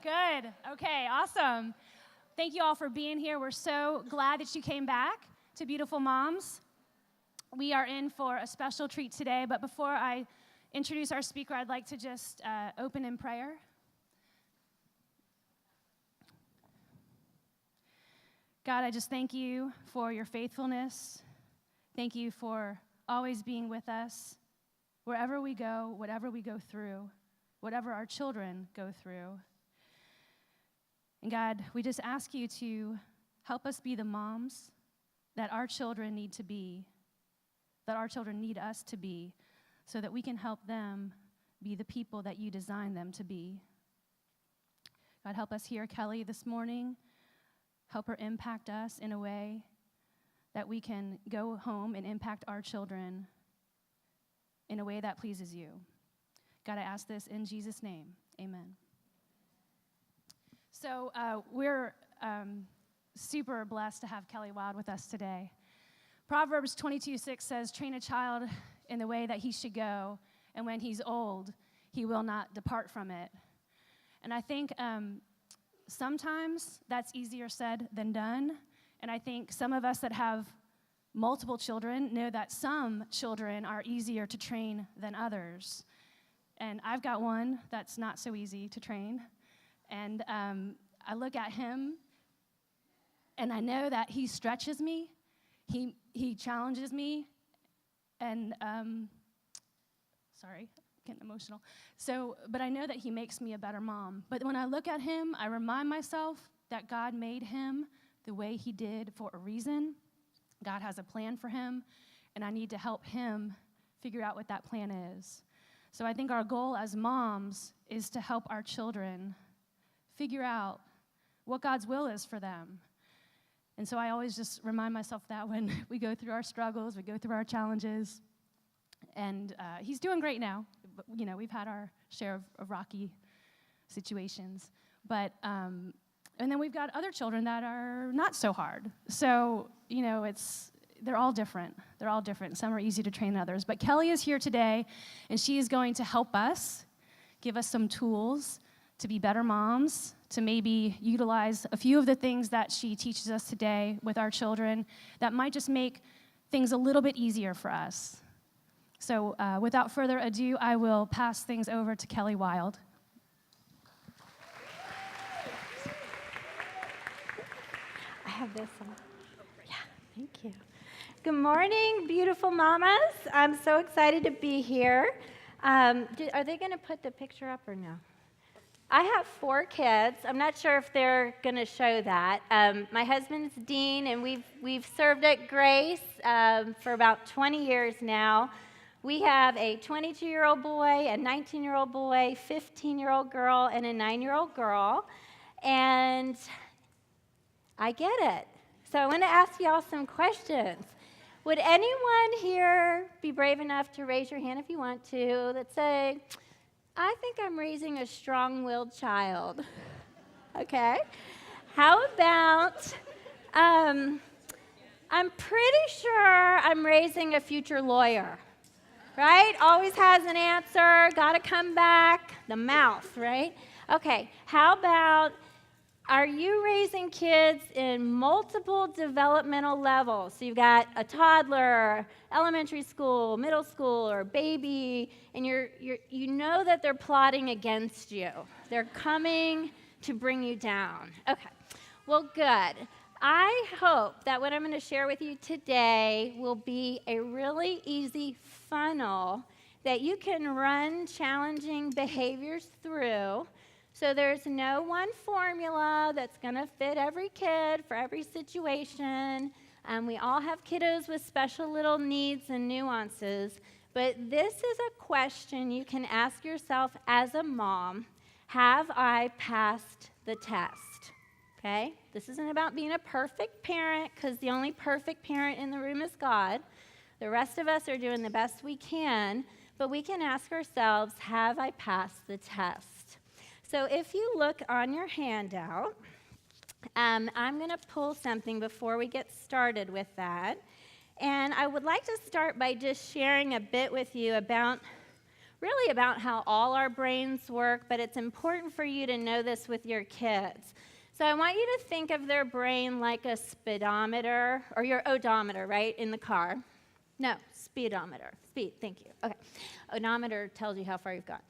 Good. Okay, awesome. Thank you all for being here. We're so glad that you came back to Beautiful Moms. We are in for a special treat today, but before I introduce our speaker, I'd like to just open in prayer. God, I just thank you for your faithfulness. Thank you for always being with us wherever we go, whatever we go through, whatever our children go through. And God, we just ask you to help us be the moms that our children need to be, that our children need us to be, so that we can help them be the people that you designed them to be. God, help us hear Kelli this morning. Help her impact us in a way that we can go home and impact our children in a way that pleases you. God, I ask this in Jesus' name. Amen. So we're super blessed to have Kelli Wild with us today. Proverbs 22:6 says, "Train a child in the way that he should go, and when he's old, he will not depart from it." And I think sometimes that's easier said than done. And I think some of us that have multiple children know that some children are easier to train than others. And I've got one that's not so easy to train. And I look at him, and I know that he stretches me. He challenges me. And, sorry, getting emotional. But I know that he makes me a better mom. But when I look at him, I remind myself that God made him the way he did for a reason. God has a plan for him, and I need to help him figure out what that plan is. So I think our goal as moms is to help our children figure out what God's will is for them. And so I always just remind myself that when we go through our struggles, we go through our challenges. And he's doing great now. But, we've had our share of rocky situations. But and then we've got other children that are not so hard. So, they're all different. They're all different. Some are easy to train than others. But Kelli is here today, and she is going to help us, give us some tools to be better moms, to maybe utilize a few of the things that she teaches us today with our children that might just make things a little bit easier for us. So without further ado, I will pass things over to Kelli Wild. I have this one. Yeah, thank you. Good morning, beautiful mamas. I'm so excited to be here. Are they going to put the picture up or no? I have 4 kids. I'm not sure if they're going to show that. My husband's Dean, and we've served at Grace for about 20 years now. We have a 22-year-old boy, a 19-year-old boy, 15-year-old girl, and a 9-year-old girl. And I get it. So I want to ask y'all some questions. Would anyone here be brave enough to raise your hand if you want to that say, I think I'm raising a strong-willed child? Okay. How about, I'm pretty sure I'm raising a future lawyer, right? Always has an answer, got to come back, the mouth, right? Okay. How about, are you raising kids in multiple developmental levels? So you've got a toddler, elementary school, middle school, or baby, and you know that they're plotting against you. They're coming to bring you down. Okay, well, good. I hope that what I'm going to share with you today will be a really easy funnel that you can run challenging behaviors through. So there's no one formula that's going to fit every kid for every situation. We all have kiddos with special little needs and nuances. But this is a question you can ask yourself as a mom. Have I passed the test? Okay? This isn't about being a perfect parent, because the only perfect parent in the room is God. The rest of us are doing the best we can. But we can ask ourselves, have I passed the test? So if you look on your handout, I'm going to pull something before we get started with that. And I would like to start by just sharing a bit with you about really about how all our brains work, but it's important for you to know this with your kids. So I want you to think of their brain like a speedometer, or your odometer, right, in the car. No, speedometer. Speed, thank you. Okay. Odometer tells you how far you've got.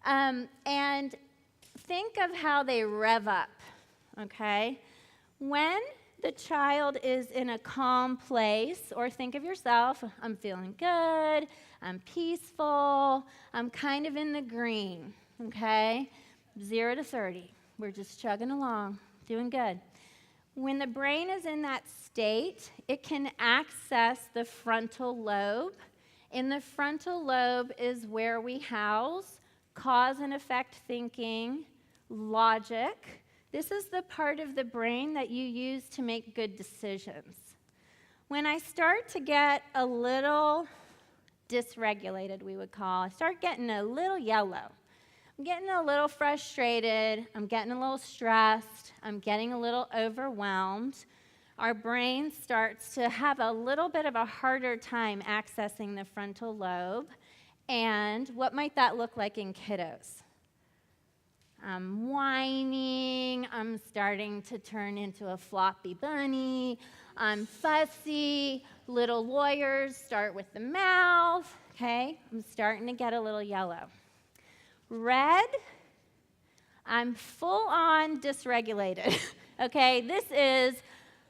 And think of how they rev up, okay? When the child is in a calm place, or think of yourself, I'm feeling good, I'm peaceful, I'm kind of in the green, okay? 0 to 30, we're just chugging along, doing good. When the brain is in that state, it can access the frontal lobe. In the frontal lobe is where we house cause and effect thinking, logic. This is the part of the brain that you use to make good decisions. When I start to get a little dysregulated, we would call, I start getting a little yellow. I'm getting a little frustrated. I'm getting a little stressed. I'm getting a little overwhelmed. Our brain starts to have a little bit of a harder time accessing the frontal lobe. And what might that look like in kiddos? I'm whining. I'm starting to turn into a floppy bunny. I'm fussy. Little lawyers start with the mouth. Okay? I'm starting to get a little yellow. Red, I'm full on dysregulated. Okay? This is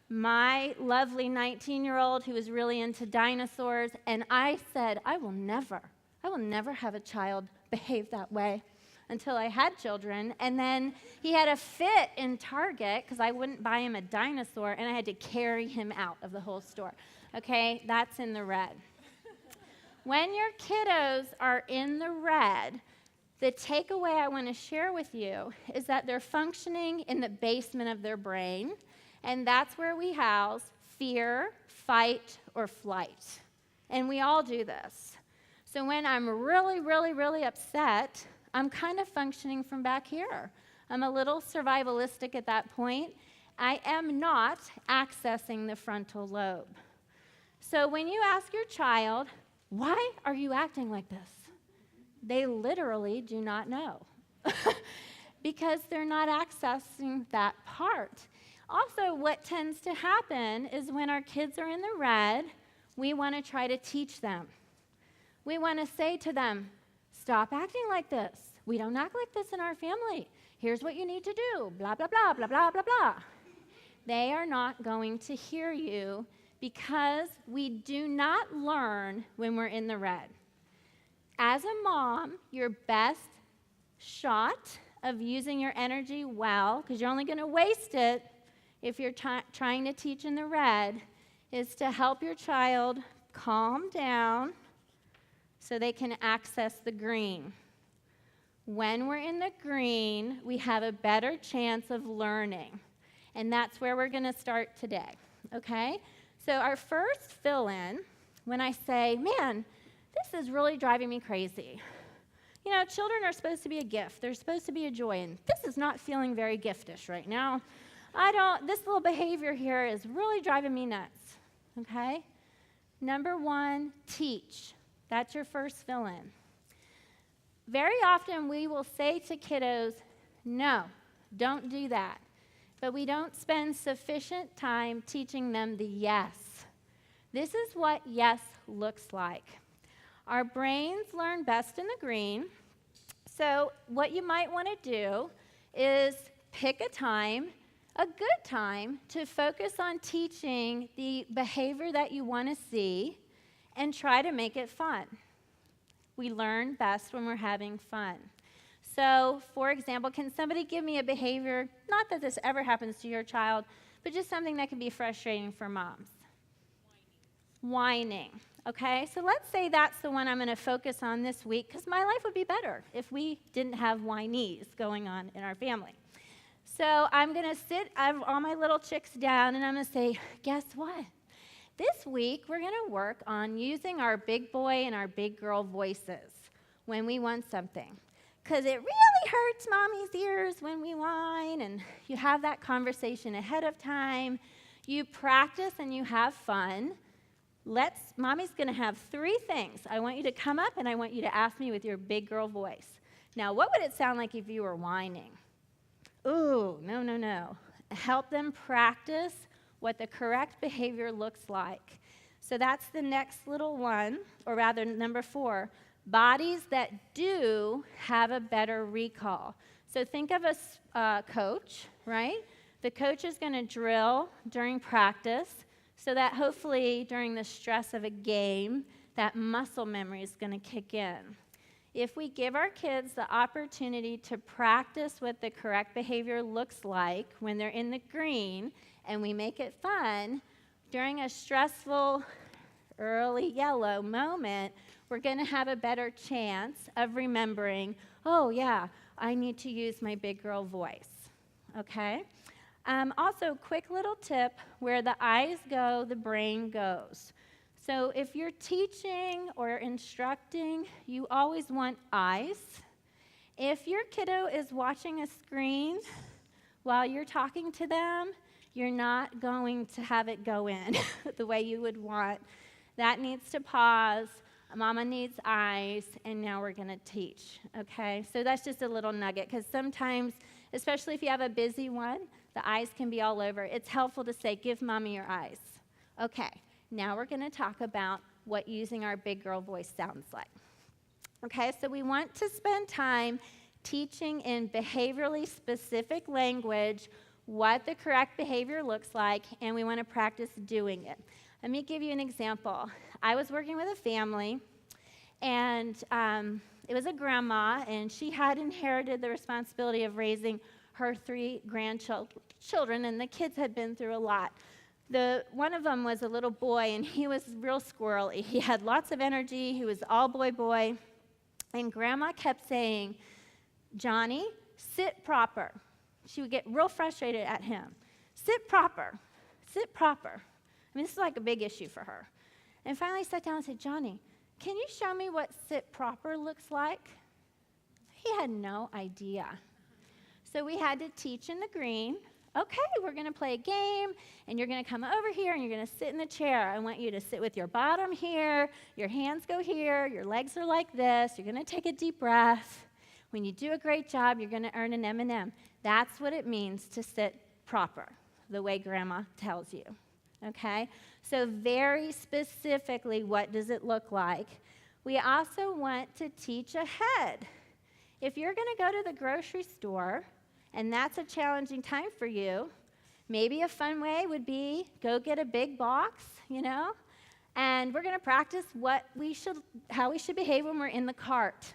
my lovely 19-year-old who is really into dinosaurs, and I said, I will never have a child behave that way until I had children. And then he had a fit in Target because I wouldn't buy him a dinosaur, and I had to carry him out of the whole store. Okay, that's in the red. When your kiddos are in the red, the takeaway I want to share with you is that they're functioning in the basement of their brain, and that's where we house fear, fight, or flight. And we all do this. So when I'm really, really, really upset, I'm kind of functioning from back here. I'm a little survivalistic at that point. I am not accessing the frontal lobe. So when you ask your child, why are you acting like this? They literally do not know because they're not accessing that part. Also, what tends to happen is when our kids are in the red, we want to try to teach them. We want to say to them, stop acting like this. We don't act like this in our family. Here's what you need to do, blah, blah, blah, blah, blah, blah, blah. They are not going to hear you because we do not learn when we're in the red. As a mom, your best shot of using your energy well, because you're only going to waste it if you're trying to teach in the red, is to help your child calm down so they can access the green. When we're in the green, we have a better chance of learning. And that's where we're going to start today, okay? So our first fill-in, when I say, man, this is really driving me crazy. You know, children are supposed to be a gift. They're supposed to be a joy, and this is not feeling very giftish right now. This little behavior here is really driving me nuts, okay? Number one, teach. That's your first fill-in. Very often we will say to kiddos, no, don't do that. But we don't spend sufficient time teaching them the yes. This is what yes looks like. Our brains learn best in the green. So what you might want to do is pick a time, a good time, to focus on teaching the behavior that you want to see and try to make it fun. We learn best when we're having fun. So, for example, can somebody give me a behavior, not that this ever happens to your child, but just something that can be frustrating for moms? Whining. Okay, so let's say that's the one I'm going to focus on this week, because my life would be better if we didn't have whinies going on in our family. So I'm going to sit all my little chicks down, and I'm going to say, guess what? This week, we're going to work on using our big boy and our big girl voices when we want something. Because it really hurts mommy's ears when we whine, and you have that conversation ahead of time. You practice and you have fun. Mommy's going to have 3 things. I want you to come up and I want you to ask me with your big girl voice. Now, what would it sound like if you were whining? Ooh, no. Help them practice what the correct behavior looks like. So that's the next little one, or rather number 4, bodies that do have a better recall. So think of a coach, right? The coach is going to drill during practice so that hopefully during the stress of a game, that muscle memory is going to kick in. If we give our kids the opportunity to practice what the correct behavior looks like when they're in the green and we make it fun, during a stressful early yellow moment, we're going to have a better chance of remembering, oh yeah, I need to use my big girl voice, okay? Also, quick little tip, where the eyes go, the brain goes. So if you're teaching or instructing, you always want eyes. If your kiddo is watching a screen while you're talking to them, you're not going to have it go in the way you would want. That needs to pause. Mama needs eyes, and now we're going to teach, okay? So that's just a little nugget, because sometimes, especially if you have a busy one, the eyes can be all over. It's helpful to say, give Mommy your eyes. Okay, now we're going to talk about what using our big girl voice sounds like. Okay, so we want to spend time teaching in behaviorally specific language what the correct behavior looks like, and we want to practice doing it. Let me give you an example. I was working with a family, and it was a grandma, and she had inherited the responsibility of raising her 3 grandchildren, and the kids had been through a lot. One of them was a little boy, and he was real squirrely. He had lots of energy. He was all boy, and Grandma kept saying, Johnny, sit proper. She would get real frustrated at him. Sit proper, sit proper. I mean, this is like a big issue for her. And finally I sat down and said, Johnny, can you show me what sit proper looks like? He had no idea. So we had to teach in the green. Okay, we're going to play a game, and you're going to come over here, and you're going to sit in the chair. I want you to sit with your bottom here, your hands go here, your legs are like this. You're going to take a deep breath. When you do a great job, you're going to earn an M&M. That's what it means to sit proper, the way Grandma tells you. Okay? So very specifically, what does it look like? We also want to teach ahead. If you're going to go to the grocery store, and that's a challenging time for you, maybe a fun way would be go get a big box, and we're going to practice how we should behave when we're in the cart.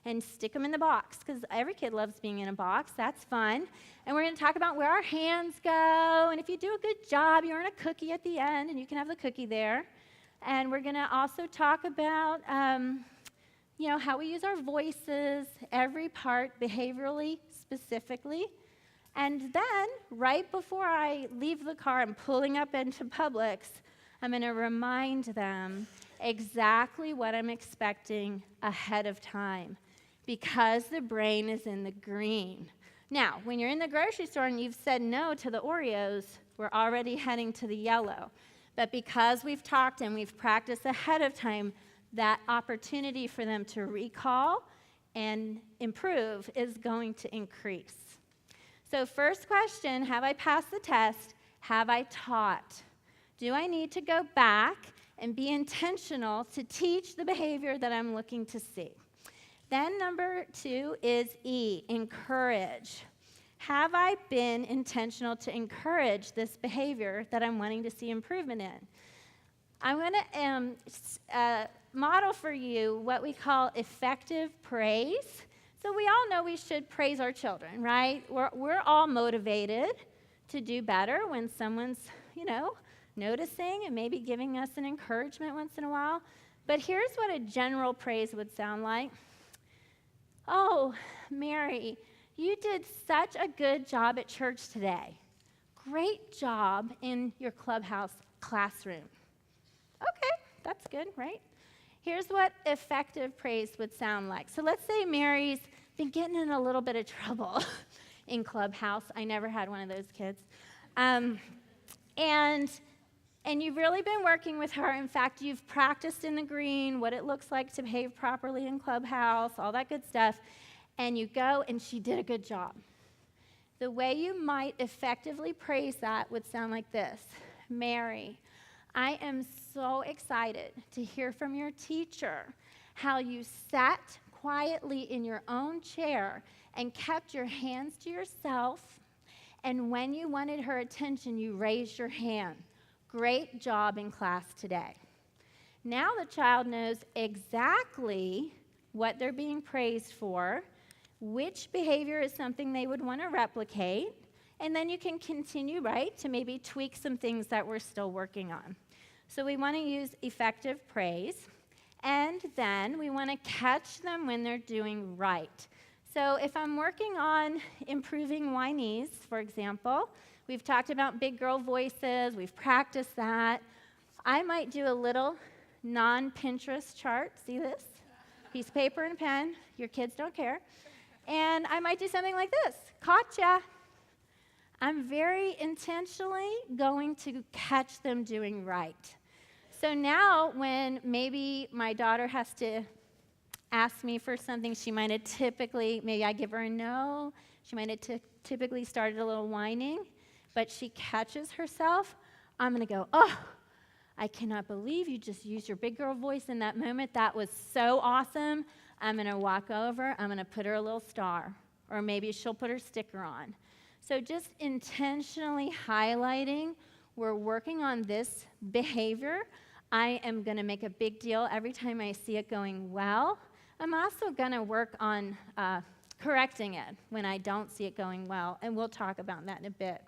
And stick them in the box, because every kid loves being in a box. That's fun. And we're going to talk about where our hands go. And if you do a good job, you earn a cookie at the end, and you can have the cookie there. And we're going to also talk about, how we use our voices, every part behaviorally, specifically. And then, right before I leave the car and pulling up into Publix, I'm going to remind them exactly what I'm expecting ahead of time, because the brain is in the green. Now, when you're in the grocery store and you've said no to the Oreos, we're already heading to the yellow. But because we've talked and we've practiced ahead of time, that opportunity for them to recall and improve is going to increase. So first question, have I passed the test? Have I taught? Do I need to go back and be intentional to teach the behavior that I'm looking to see? Then number 2 is E, encourage. Have I been intentional to encourage this behavior that I'm wanting to see improvement in? I'm going to model for you what we call effective praise. So we all know we should praise our children, right? We're all motivated to do better when someone's, noticing and maybe giving us an encouragement once in a while. But here's what a general praise would sound like. Oh, Mary, you did such a good job at church today. Great job in your clubhouse classroom. Okay, that's good, right? Here's what effective praise would sound like. So let's say Mary's been getting in a little bit of trouble in clubhouse. I never had one of those kids. And And you've really been working with her. In fact, you've practiced in the green, what it looks like to behave properly in Clubhouse, all that good stuff. And you go, and she did a good job. The way you might effectively praise that would sound like this. Mary, I am so excited to hear from your teacher how you sat quietly in your own chair and kept your hands to yourself. And when you wanted her attention, you raised your hand. Great job in class today. Now the child knows exactly what they're being praised for, which behavior is something they would want to replicate, and then you can continue, right, to maybe tweak some things that we're still working on. So we want to use effective praise, and then we want to catch them when they're doing right. So if I'm working on improving whinies, for example, we've talked about big girl voices. We've practiced that. I might do a little non-Pinterest chart. See this? Piece of paper and a pen. Your kids don't care. And I might do something like this. Gotcha. I'm very intentionally going to catch them doing right. So now when maybe my daughter has to ask me for something, she might have typically, maybe I give her a no. She might have typically started a little whining. But she catches herself, I'm going to go, oh, I cannot believe you just used your big girl voice in that moment. That was so awesome. I'm going to walk over. I'm going to put her a little star. Or maybe she'll put her sticker on. So just intentionally highlighting, we're working on this behavior. I am going to make a big deal every time I see it going well. I'm also going to work on correcting it when I don't see it going well. And we'll talk about that in a bit.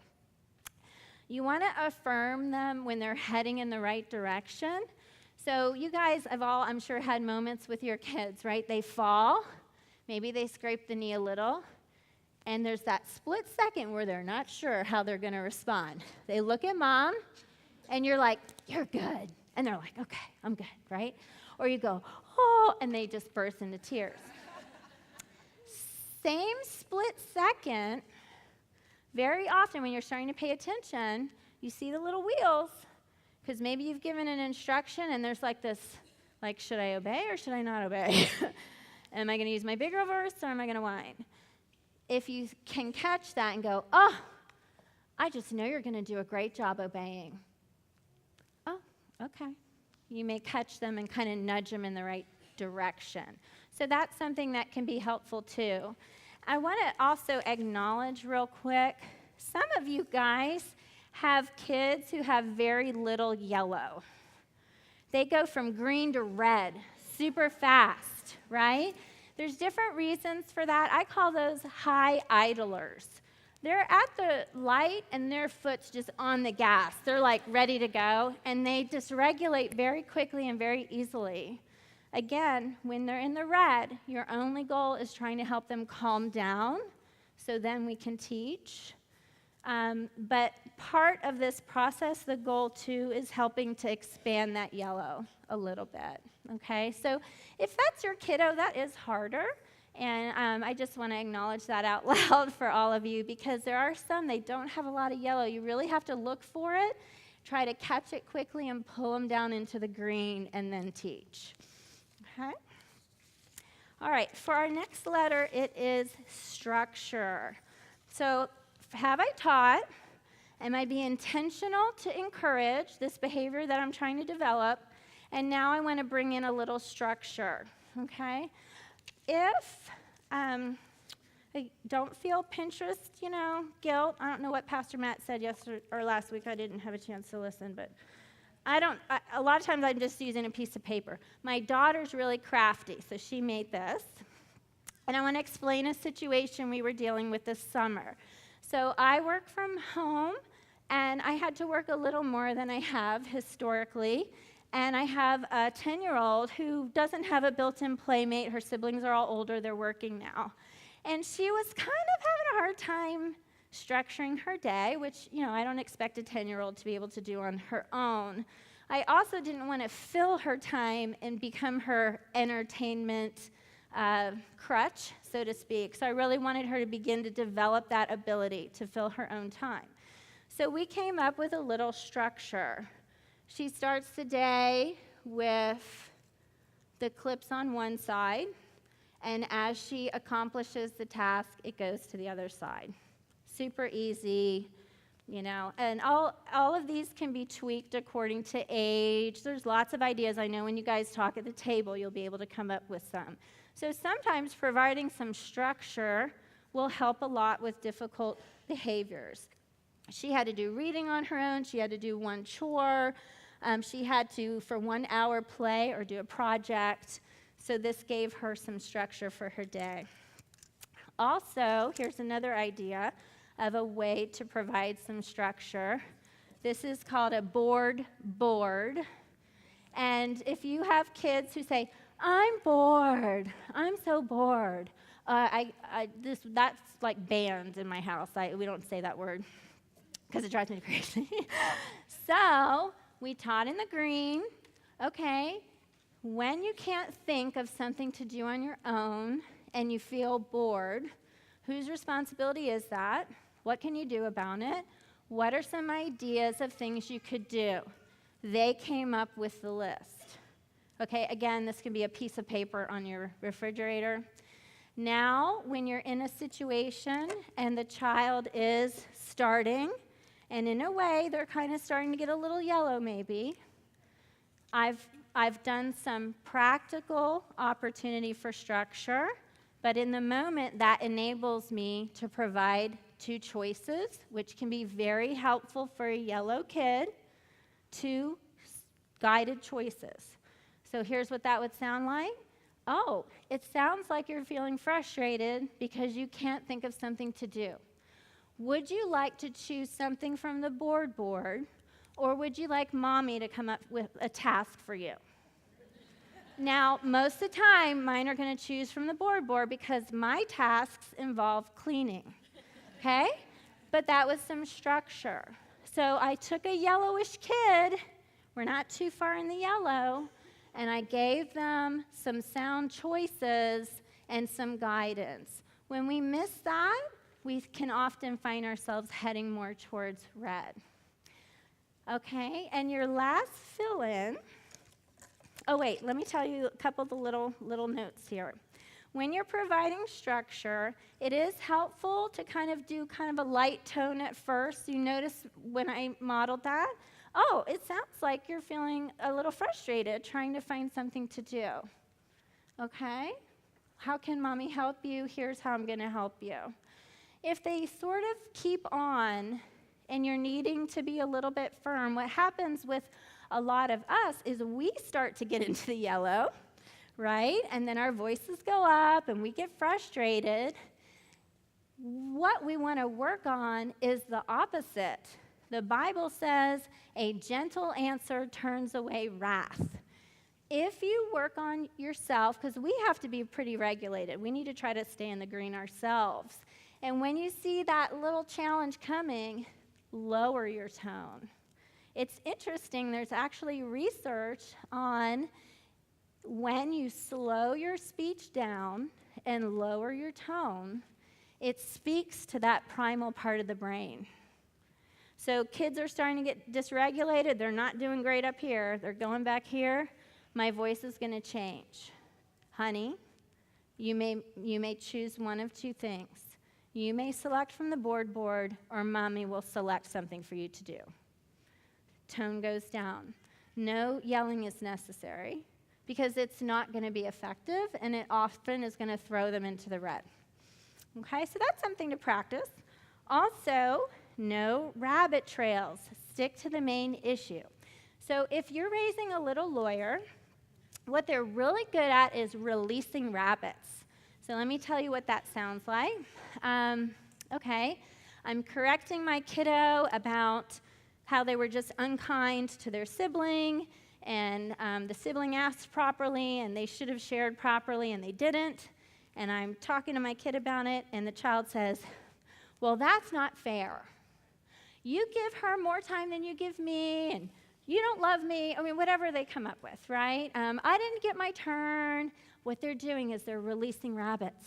You want to affirm them when they're heading in the right direction. So you guys have all, I'm sure, had moments with your kids, right? They fall. Maybe they scrape the knee a little. And there's that split second where they're not sure how they're going to respond. They look at mom, and you're like, you're good. And they're like, okay, I'm good, right? Or you go, oh, and they just burst into tears. Same split second. Very often when you're starting to pay attention, you see the little wheels, because maybe you've given an instruction and there's like this, like, should I obey or should I not obey? Am I going to use my bigger voice or am I going to whine? If you can catch that and go, oh, I just know you're going to do a great job obeying. Oh, okay. You may catch them and kind of nudge them in the right direction. So that's something that can be helpful too. I want to also acknowledge real quick, some of you guys have kids who have very little yellow. They go from green to red super fast, right? There's different reasons for that. I call those high idlers. They're at the light and their foot's just on the gas. They're like ready to go, and they dysregulate very quickly and very easily. Again, when they're in the red, your only goal is trying to help them calm down so then we can teach. But part of this process, the goal too, is helping to expand that yellow a little bit, okay? So if that's your kiddo, that is harder. And I just want to acknowledge that out loud for all of you, because there are some, they don't have a lot of yellow. You really have to look for it, try to catch it quickly and pull them down into the green and then teach. Okay. All right, for our next letter, it is structure. So, have I taught? Am I being intentional to encourage this behavior that I'm trying to develop? And now I want to bring in a little structure, okay? If I don't feel Pinterest, guilt. I don't know what Pastor Matt said yesterday or last week. I didn't have a chance to listen, but a lot of times I'm just using a piece of paper. My daughter's really crafty, so she made this. And I want to explain a situation we were dealing with this summer. So I work from home, and I had to work a little more than I have historically. And I have a 10-year-old who doesn't have a built-in playmate. Her siblings are all older. They're working now. And she was kind of having a hard time structuring her day, which, I don't expect a 10-year-old to be able to do on her own. I also didn't want to fill her time and become her entertainment crutch, so to speak. So I really wanted her to begin to develop that ability to fill her own time. So we came up with a little structure. She starts the day with the clips on one side, and as she accomplishes the task, it goes to the other side. Super easy, and all of these can be tweaked according to age. There's lots of ideas. I know when you guys talk at the table, you'll be able to come up with some. So sometimes providing some structure will help a lot with difficult behaviors. She had to do reading on her own. She had to do one chore. She had to, for 1 hour, play or do a project. So this gave her some structure for her day. Also, here's another idea of a way to provide some structure. This is called a board. And if you have kids who say, I'm bored, I'm so bored, that's like banned in my house. We don't say that word because it drives me crazy. So we taught in the green, okay, when you can't think of something to do on your own and you feel bored, whose responsibility is that? What can you do about it? What are some ideas of things you could do? They came up with the list. Okay, again, this can be a piece of paper on your refrigerator. Now, when you're in a situation and the child is starting, and in a way, they're kind of starting to get a little yellow maybe, I've done some practical opportunity for structure, but in the moment, that enables me to provide 2 choices, which can be very helpful for a yellow kid, 2 guided choices. So here's what that would sound like. Oh, it sounds like you're feeling frustrated because you can't think of something to do. Would you like to choose something from the board, or would you like mommy to come up with a task for you? Now, most of the time, mine are going to choose from the board because my tasks involve cleaning, okay? But that was some structure. So I took a yellowish kid, we're not too far in the yellow, and I gave them some sound choices and some guidance. When we miss that, we can often find ourselves heading more towards red. Okay, and your last fill-in, oh wait, let me tell you a couple of the little notes here. When you're providing structure, it is helpful to kind of do a light tone at first. You notice when I modeled that, oh, it sounds like you're feeling a little frustrated trying to find something to do. Okay? How can mommy help you? Here's how I'm going to help you. If they sort of keep on and you're needing to be a little bit firm, what happens with a lot of us is we start to get into the yellow, right? And then our voices go up and we get frustrated. What we want to work on is the opposite. The Bible says a gentle answer turns away wrath. If you work on yourself, because we have to be pretty regulated, we need to try to stay in the green ourselves. And when you see that little challenge coming, lower your tone. It's interesting, there's actually research on when you slow your speech down and lower your tone, it speaks to that primal part of the brain. So kids are starting to get dysregulated. They're not doing great up here. They're going back here. My voice is going to change. Honey, you may choose one of 2 things. You may select from the board, or mommy will select something for you to do. Tone goes down. No yelling is necessary because it's not going to be effective, and it often is going to throw them into the red. Okay, so that's something to practice. Also, no rabbit trails. Stick to the main issue. So if you're raising a little lawyer, what they're really good at is releasing rabbits. So let me tell you what that sounds like. Okay, I'm correcting my kiddo about how they were just unkind to their sibling, and the sibling asked properly, and they should have shared properly, and they didn't. And I'm talking to my kid about it, and the child says, well, that's not fair. You give her more time than you give me, and you don't love me. I mean, whatever they come up with, right? I didn't get my turn. What they're doing is they're releasing rabbits.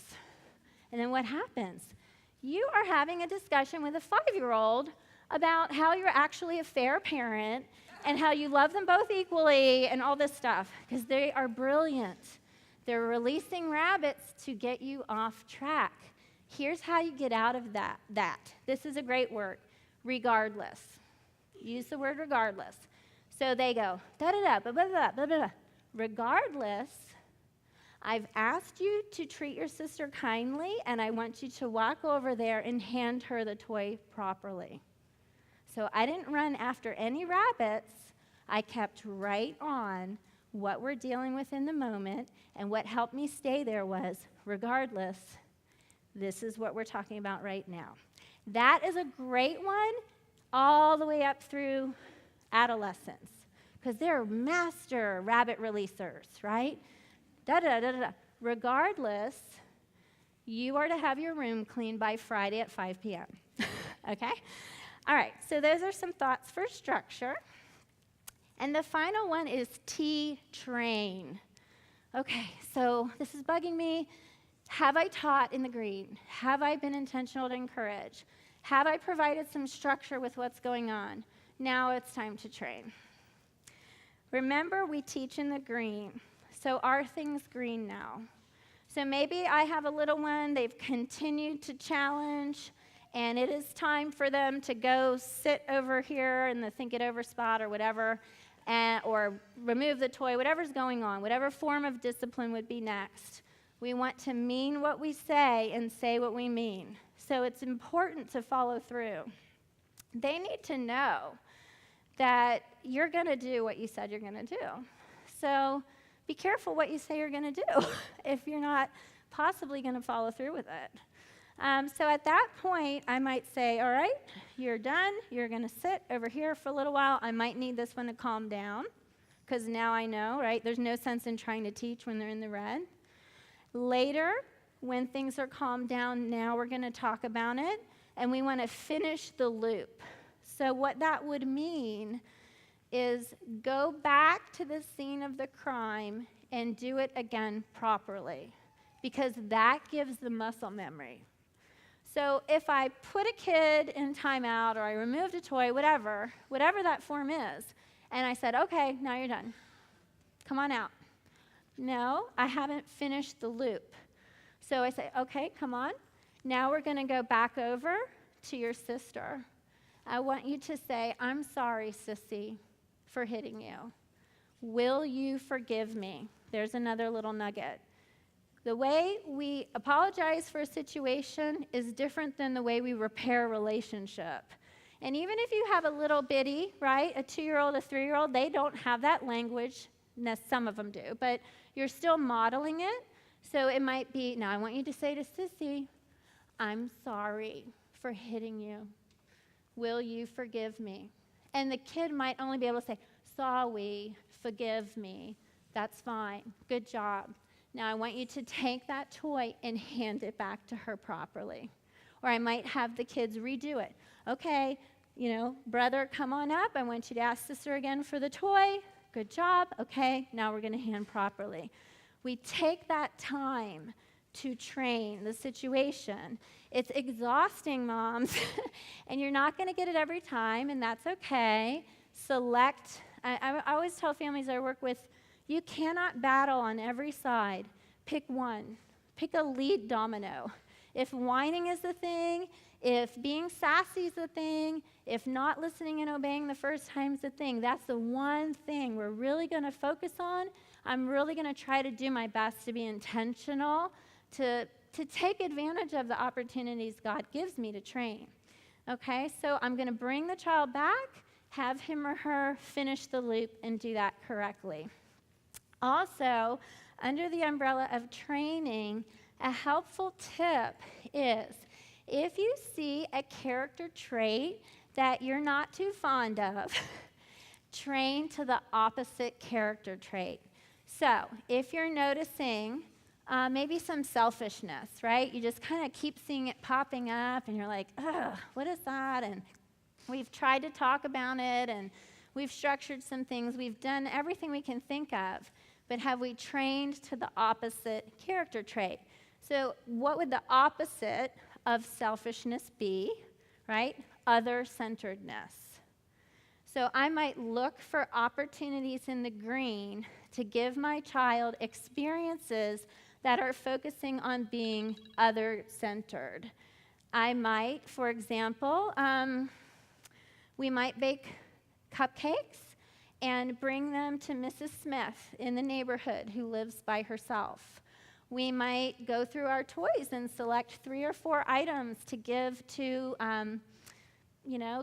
And then what happens? You are having a discussion with a 5-year-old about how you're actually a fair parent and how you love them both equally and all this stuff, because they are brilliant. They're releasing rabbits to get you off track. Here's how you get out of that. This is a great word, regardless. Use the word regardless. So they go, da-da-da, blah-blah-blah, blah-blah-blah. Regardless, I've asked you to treat your sister kindly, and I want you to walk over there and hand her the toy properly. So I didn't run after any rabbits. I kept right on what we're dealing with in the moment, and what helped me stay there was, regardless, this is what we're talking about right now. That is a great one all the way up through adolescence, because they're master rabbit releasers, right? Da-da-da-da-da. Regardless, you are to have your room cleaned by Friday at 5 p.m., okay? All right, so those are some thoughts for structure. And the final one is T-train. Okay, so this is bugging me. Have I taught in the green? Have I been intentional to encourage? Have I provided some structure with what's going on? Now it's time to train. Remember, we teach in the green. So are things green now? So maybe I have a little one, they've continued to challenge, and it is time for them to go sit over here in the think it over spot or whatever, or remove the toy, whatever's going on, whatever form of discipline would be next. We want to mean what we say and say what we mean. So it's important to follow through. They need to know that you're going to do what you said you're going to do. So be careful what you say you're going to do if you're not possibly going to follow through with it. So at that point, I might say, all right, you're done. You're going to sit over here for a little while. I might need this one to calm down, because now I know, right? There's no sense in trying to teach when they're in the red. Later, when things are calmed down, now we're going to talk about it, and we want to finish the loop. So what that would mean is go back to the scene of the crime and do it again properly, because that gives the muscle memory. So if I put a kid in timeout, or I removed a toy, whatever that form is, and I said, okay, now you're done. Come on out. No, I haven't finished the loop. So I say, okay, come on. Now we're going to go back over to your sister. I want you to say, I'm sorry, sissy, for hitting you. Will you forgive me? There's another little nugget. The way we apologize for a situation is different than the way we repair a relationship. And even if you have a little bitty, right, a 2-year-old, a 3-year-old, they don't have that language. Some of them do, but you're still modeling it. So it might be, now I want you to say to Sissy, I'm sorry for hitting you. Will you forgive me? And the kid might only be able to say, sorry, forgive me. That's fine. Good job. Now I want you to take that toy and hand it back to her properly. Or I might have the kids redo it. Okay, brother, come on up. I want you to ask sister again for the toy. Good job. Okay, now we're going to hand properly. We take that time to train the situation. It's exhausting, moms, and you're not going to get it every time, and that's okay. Select. I always tell families I work with, you cannot battle on every side. Pick one. Pick a lead domino. If whining is the thing, if being sassy is the thing, if not listening and obeying the first time is the thing, that's the one thing we're really going to focus on. I'm really going to try to do my best to be intentional, to take advantage of the opportunities God gives me to train. Okay, so I'm going to bring the child back, have him or her finish the loop, and do that correctly. Also, under the umbrella of training, a helpful tip is if you see a character trait that you're not too fond of, train to the opposite character trait. So if you're noticing maybe some selfishness, right? You just kind of keep seeing it popping up, and you're like, ugh, what is that? And we've tried to talk about it, and we've structured some things. We've done everything we can think of, but have we trained to the opposite character trait? So what would the opposite of selfishness be, right? Other-centeredness. So I might look for opportunities in the green to give my child experiences that are focusing on being other-centered. I might, for example, we might bake cupcakes and bring them to Mrs. Smith in the neighborhood who lives by herself. We might go through our toys and select 3 or 4 items to give to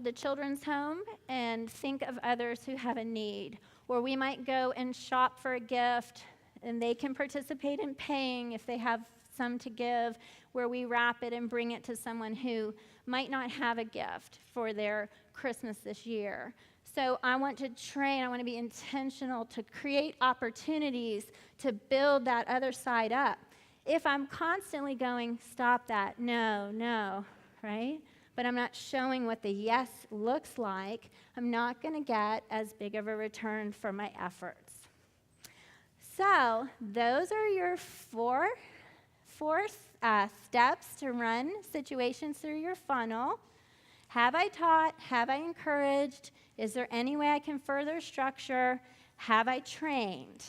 the children's home and think of others who have a need. Or we might go and shop for a gift, and they can participate in paying if they have some to give, where we wrap it and bring it to someone who might not have a gift for their Christmas this year. So I want to train, I want to be intentional to create opportunities to build that other side up. If I'm constantly going, stop that, no, right? But I'm not showing what the yes looks like, I'm not going to get as big of a return for my efforts. So those are your four steps to run situations through your funnel. Have I taught? Have I encouraged? Is there any way I can further structure? Have I trained?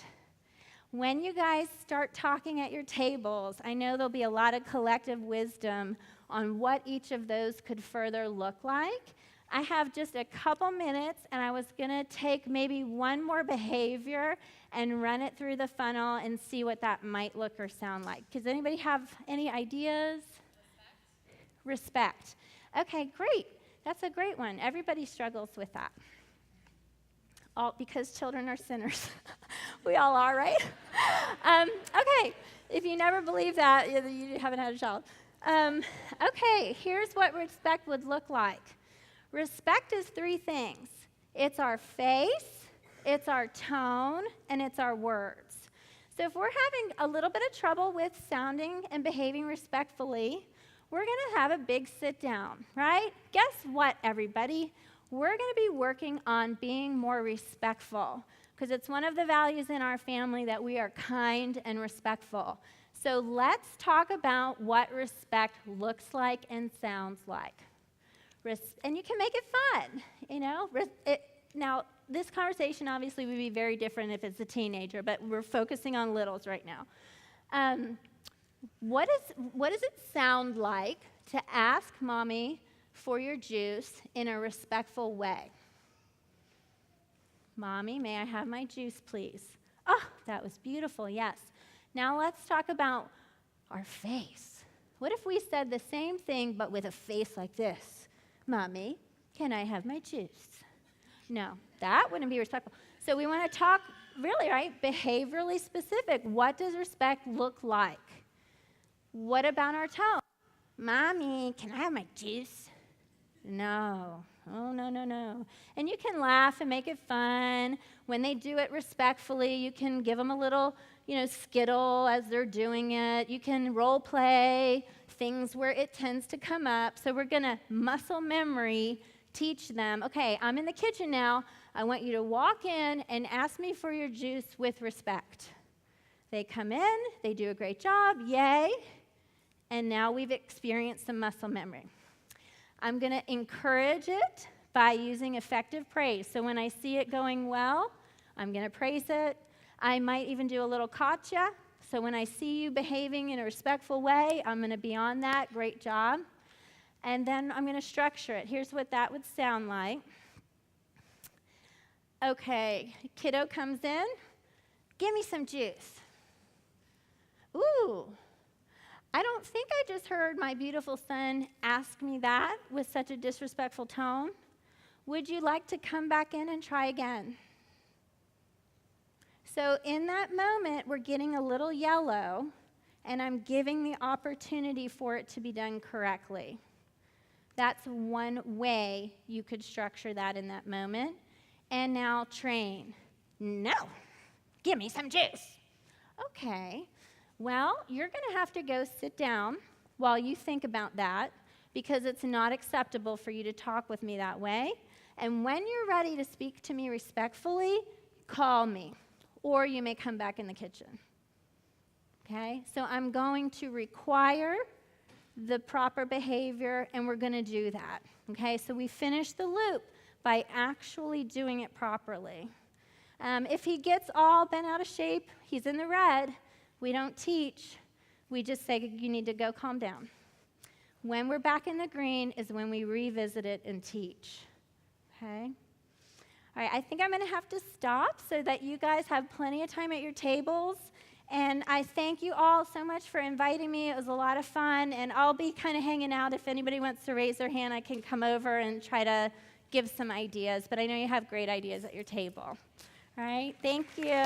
When you guys start talking at your tables, I know there'll be a lot of collective wisdom on what each of those could further look like. I have just a couple minutes, and I was going to take maybe one more behavior and run it through the funnel and see what that might look or sound like. Does anybody have any ideas? Respect. Okay, great. That's a great one. Everybody struggles with that. All because children are sinners. We all are, right? Okay, if you never believe that, you haven't had a child. Okay, here's what respect would look like. Respect is 3 things. It's our face, it's our tone, and it's our words. So if we're having a little bit of trouble with sounding and behaving respectfully, we're going to have a big sit down, right? Guess what, everybody? We're going to be working on being more respectful, because it's one of the values in our family that we are kind and respectful. So let's talk about what respect looks like and sounds like. And you can make it fun, Now, this conversation obviously would be very different if it's a teenager, but we're focusing on littles right now. What does it sound like to ask Mommy for your juice in a respectful way? Mommy, may I have my juice, please? Oh, that was beautiful, yes. Now let's talk about our face. What if we said the same thing but with a face like this? Mommy, can I have my juice? No, that wouldn't be respectful. So we want to talk really, right, behaviorally specific. What does respect look like? What about our tone? Mommy, can I have my juice? No. Oh, no. And you can laugh and make it fun. When they do it respectfully, you can give them a little, skittle as they're doing it. You can role play things where it tends to come up. So we're going to muscle memory teach them, okay, I'm in the kitchen now. I want you to walk in and ask me for your juice with respect. They come in, they do a great job, yay. And now we've experienced some muscle memory. I'm going to encourage it by using effective praise. So when I see it going well, I'm going to praise it. I might even do a little gotcha. So when I see you behaving in a respectful way, I'm going to be on that. Great job. And then I'm going to structure it. Here's what that would sound like. Okay, kiddo comes in. Give me some juice. Ooh. I don't think I just heard my beautiful son ask me that with such a disrespectful tone. Would you like to come back in and try again? So in that moment, we're getting a little yellow, and I'm giving the opportunity for it to be done correctly. That's one way you could structure that in that moment. And now train. No, give me some juice. Okay. Well, you're going to have to go sit down while you think about that, because it's not acceptable for you to talk with me that way. And when you're ready to speak to me respectfully, call me, or you may come back in the kitchen. Okay? So I'm going to require the proper behavior, and we're going to do that. Okay? So we finish the loop by actually doing it properly. If he gets all bent out of shape, he's in the red, we don't teach. We just say, you need to go calm down. When we're back in the green is when we revisit it and teach. Okay? All right, I think I'm going to have to stop so that you guys have plenty of time at your tables. And I thank you all so much for inviting me. It was a lot of fun. And I'll be kind of hanging out. If anybody wants to raise their hand, I can come over and try to give some ideas. But I know you have great ideas at your table. All right, thank you.